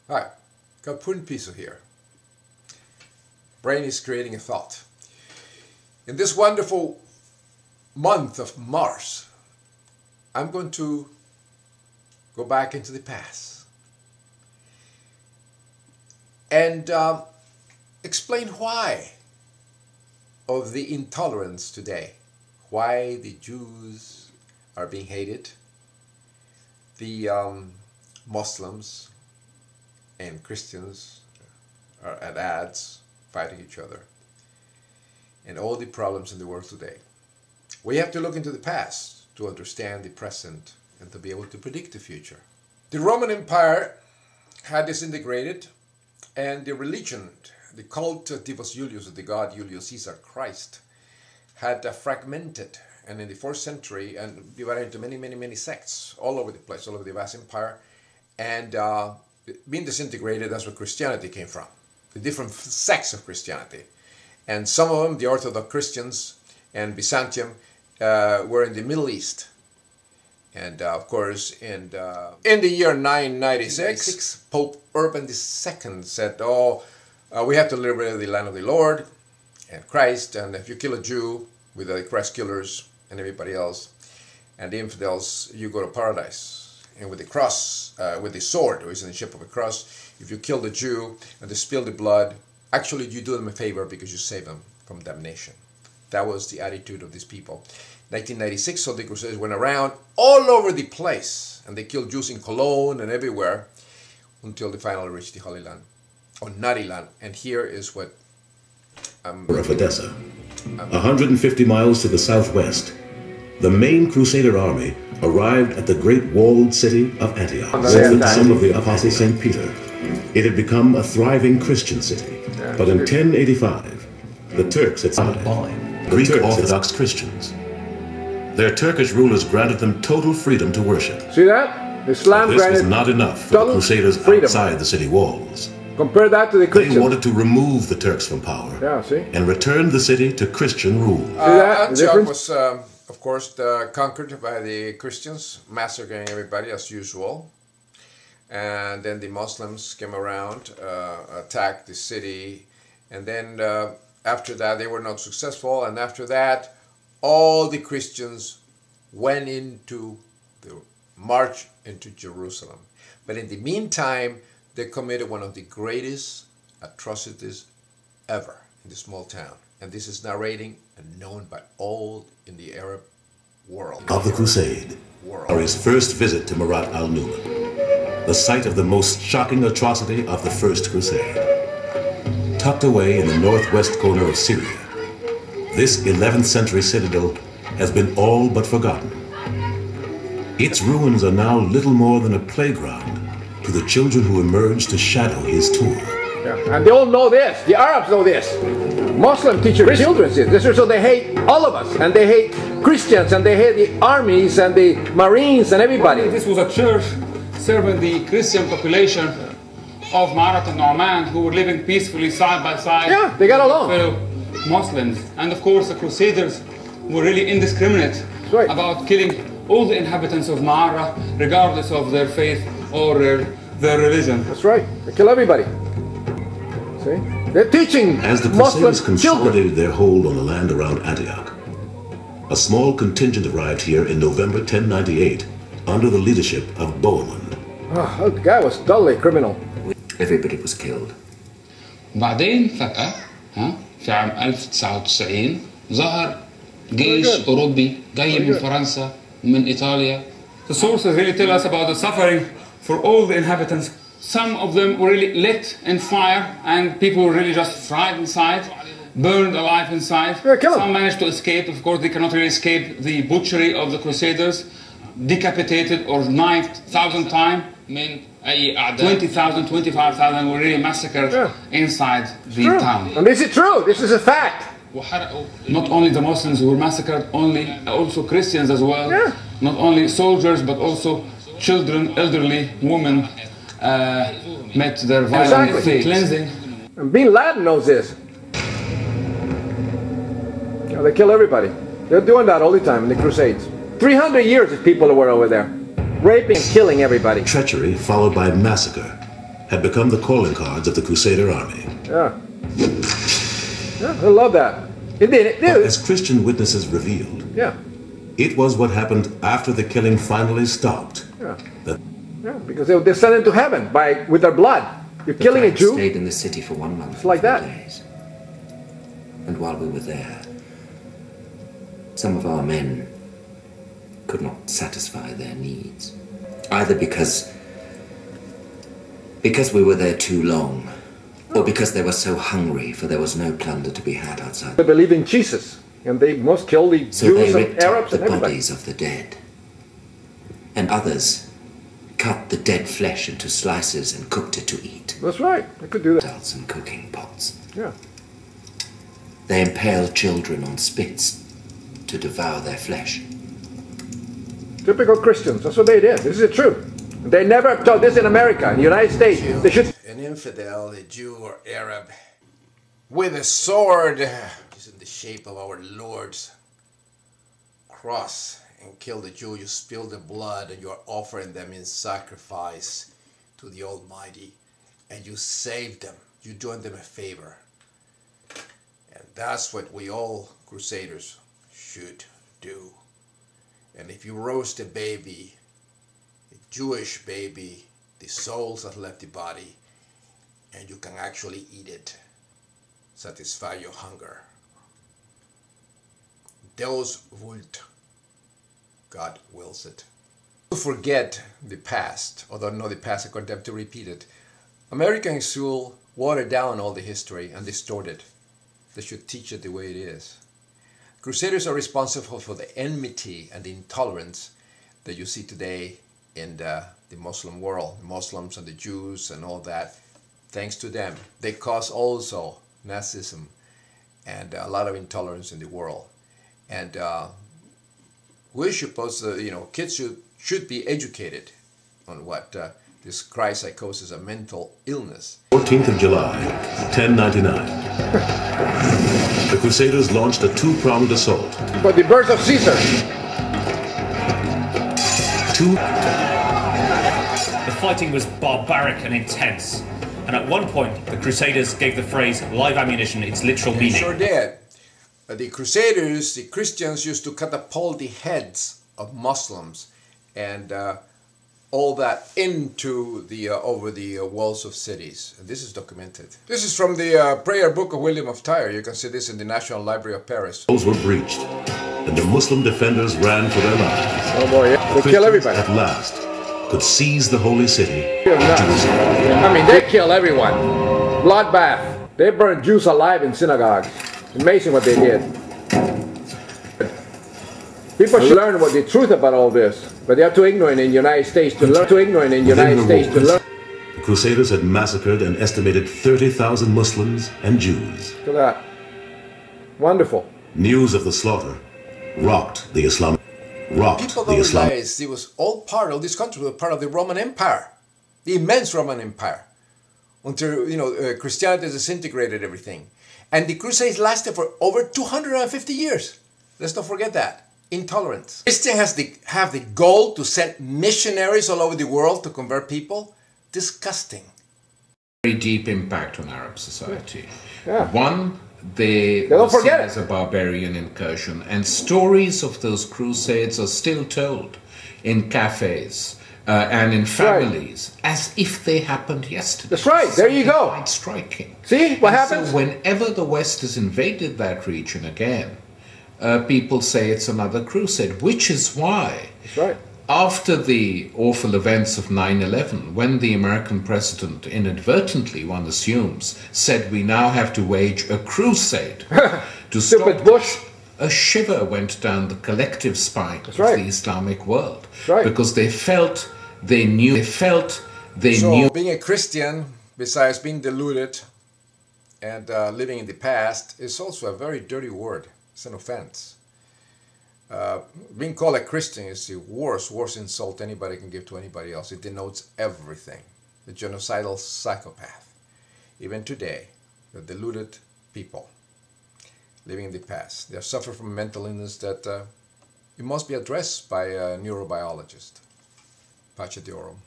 Hi, Kapun Piso here. Brain is creating a thought. In this wonderful month of Mars, I'm going to go back into the past and explain why of the intolerance today, why the Jews are being hated, the Muslims and Christians are at odds, fighting each other, and all the problems in the world today. We have to look into the past to understand the present and to be able to predict the future. The Roman Empire had disintegrated, and the religion, the cult of Divus Julius, of the god Julius Caesar, Christ, had fragmented, and in the 4th century, and divided into many sects all over the place, all over the vast empire, and being disintegrated, that's where Christianity came from, the different sects of Christianity. And some of them, the Orthodox Christians and Byzantium, were in the Middle East. And of course, in the year 996, Pope Urban II said, we have to liberate the land of the Lord and Christ, and if you kill a Jew with the Christ killers and everybody else, and the infidels, you go to paradise. And with the cross, with the sword, or is in the shape of a cross, if you kill the Jew and they spill the blood, actually you do them a favor because you save them from damnation. That was the attitude of these people. 1996, so the Crusades went around all over the place, and they killed Jews in Cologne and everywhere, until they finally reached the Holy Land, or Nari Land. And here is what of Odessa, 150 miles to the southwest. The main Crusader army arrived at the great walled city of Antioch, with some of the Apostle St. Peter. It had become a thriving Christian city, but in 1085, the Turks had sided Greek Orthodox Christians. Their Turkish rulers granted them total freedom to worship. See that? Islam this was not enough for the Crusaders outside the city walls. Compare that to the Christians. They wanted to remove the Turks from power and return the city to Christian rule. Antioch was, of course, conquered by the Christians, massacring everybody as usual. And then the Muslims came around, attacked the city, and then after that they were not successful, and after that all the Christians went into the march into Jerusalem. But in the meantime, they committed one of the greatest atrocities ever in the small town. And this is narrating and known by all in the Arab world. Of the Crusade, or his first visit to Murat al-Numan, the site of the most shocking atrocity of the First Crusade. Tucked away in the northwest corner of Syria, this 11th century citadel has been all but forgotten. Its ruins are now little more than a playground to the children who emerge to shadow his tour. Yeah. And they all know this. The Arabs know this. Muslim teach their children this. So they hate all of us, and they hate Christians, and they hate the armies and the Marines and everybody. This was a church serving the Christian population of Marat and Nu'man, who were living peacefully side by side. Yeah, they got along. Fellow Muslims. And of course the Crusaders were really indiscriminate about killing all the inhabitants of Mara, regardless of their faith or their religion. That's right. They kill everybody. See? They're teaching as the Crusaders consolidated their hold on the land around Antioch, a small contingent arrived here in November 1098 under the leadership of Bohemond. Oh, the guy was totally criminal. Everybody was killed. بعدين فجأة في عام 1099 ظهر جيش أوروبي جاي من فرنسا ومن إيطاليا. The sources really tell us about the suffering for all the inhabitants. Some of them were really lit in fire, and people were really just fried inside, burned alive inside. Some managed to escape. Of course, they cannot really escape the butchery of the Crusaders, decapitated or knifed 1,000 times. 20,000, 25,000 were really massacred inside the town. And this is true. This is a fact. Not only the Muslims who were massacred, also Christians as well. Yeah. Not only soldiers, but also children, elderly, women met their violent fate. Cleansing. And Bin Laden knows this. They kill everybody. They're doing that all the time in the Crusades. 300 years of people were over there, raping and killing everybody. Treachery followed by massacre, had become the calling cards of the Crusader army. Yeah. Yeah, I love that. It did. But as Christian witnesses revealed, Yeah. it was what happened after the killing finally stopped. Yeah. That Yeah, because they were descended to heaven with their blood. You're killing a Jew. Stayed in the city for 1 month. It's like and that. 4 days. And while we were there, some of our men could not satisfy their needs, either because we were there too long, or because they were so hungry, for there was no plunder to be had outside. They believe in Jesus, and they must kill the So they Jews and ripped Arabs up and the everybody. bodies of the dead, and others cut the dead flesh into slices and cooked it to eat. That's right. They could do that. Adults and cooking pots. Yeah. They impaled children on spits to devour their flesh. Typical Christians. That's what they did. This is the truth. They never taught this in America, in the United States. They should. An infidel, a Jew or Arab, with a sword, is in the shape of our Lord's cross, and kill the Jew, you spill the blood, and you are offering them in sacrifice to the Almighty, and you save them. You doing them a favor. And that's what we all Crusaders should do. And if you roast a baby, a Jewish baby, the souls that left the body, and you can actually eat it, satisfy your hunger. Those would, God wills it. To forget the past, although not the past, I condemn to repeat it. Americans will water down all the history and distort it. They should teach it the way it is. Crusaders are responsible for the enmity and the intolerance that you see today in the Muslim world, the Muslims and the Jews and all that. Thanks to them, they cause also Nazism and a lot of intolerance in the world. And we're supposed to, kids should be educated on what this Christ-psychosis, a mental illness. 14th of July, 1099. The Crusaders launched a two-pronged assault. But the birth of Caesar. The fighting was barbaric and intense, and at one point the Crusaders gave the phrase live ammunition its literal meaning. Sure did. The Crusaders, the Christians, used to catapult the heads of Muslims and all that into the over the walls of cities. And this is documented. This is from the prayer book of William of Tyre. You can see this in the National Library of Paris. Walls were breached, and the Muslim defenders ran for their lives. Oh boy, yeah. They kill everybody. At last, could seize the holy city. I mean, they kill everyone. Bloodbath. They burned Jews alive in synagogues. Amazing what they did. People should learn what the truth about all this, but they are too ignorant in the United States to learn. The Crusaders had massacred an estimated 30,000 Muslims and Jews. Look at that. Wonderful. News of the slaughter rocked the Islamic. People don't realize it was all part of this country, was part of the Roman Empire, the immense Roman Empire, until Christianity disintegrated everything, and the Crusades lasted for over 250 years. Let's not forget that. Intolerance. Christians have the goal to send missionaries all over the world to convert people. Disgusting. Very deep impact on Arab society. Yeah. One, they don't were seen forget as a barbarian incursion, and stories of those crusades are still told in cafes and in families as if they happened yesterday. That's right. There you go. Quite striking. See what happens? So whenever the West has invaded that region again, people say it's another crusade, which is why, That's right. after the awful events of 9/11, when the American president inadvertently, one assumes, said we now have to wage a crusade to Stupid stop Bush. a shiver went down the collective spine of right. the Islamic world. right. Because they knew. So being a Christian, besides being deluded and living in the past, is also a very dirty word. It's an offense. Being called a Christian is the worst insult anybody can give to anybody else. It denotes everything. The genocidal psychopath. Even today, the deluded people living in the past. They suffer from mental illness that it must be addressed by a neurobiologist. Pace Deorum.